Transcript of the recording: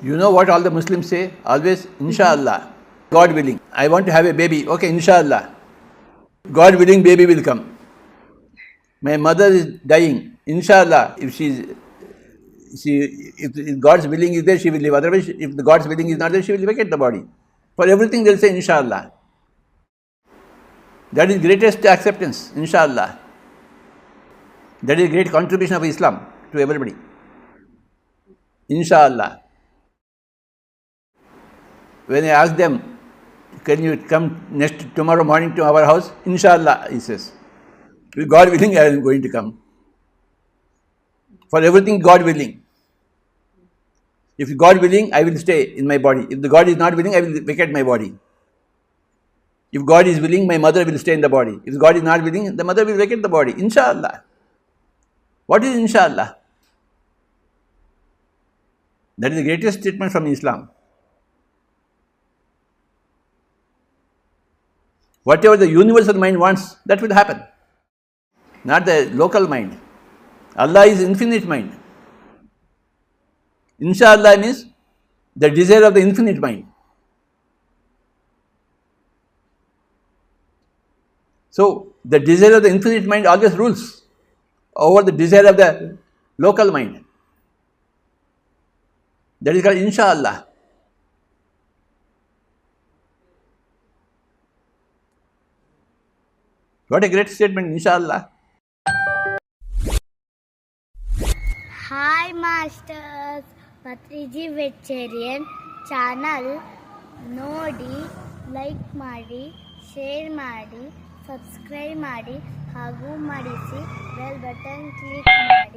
You know what all the Muslims say? Always, Inshallah, God willing. I want to have a baby. Okay, Inshallah. God willing, baby will come. My mother is dying. Inshallah, if God's willing is there, she will live. Otherwise, if the God's willing is not there, she will vacate the body. For everything, they'll say Inshallah. That is greatest acceptance, Inshallah. That is great contribution of Islam to everybody. Inshallah. When I ask them, can you come tomorrow morning to our house? Inshallah, he says. With God willing, I am going to come. For everything, God willing. If God willing, I will stay in my body. If the God is not willing, I will vacate my body. If God is willing, my mother will stay in the body. If God is not willing, the mother will vacate the body. Inshallah. What is Inshallah? That is the greatest statement from Islam. Whatever the universal mind wants, that will happen. Not the local mind. Allah is infinite mind. Inshallah means the desire of the infinite mind. So, the desire of the infinite mind always rules over the desire of the local mind. That is called Inshallah. What a great statement, Inshallah. Hi Masters, Patriji Vegetarian channel ನೋಡಿ, like ಮಾಡಿ, share ಮಾಡಿ, subscribe ಮಾಡಿ ಹಾಗೂ ಮಾಡಿಸಿ bell button click ಮಾಡಿ.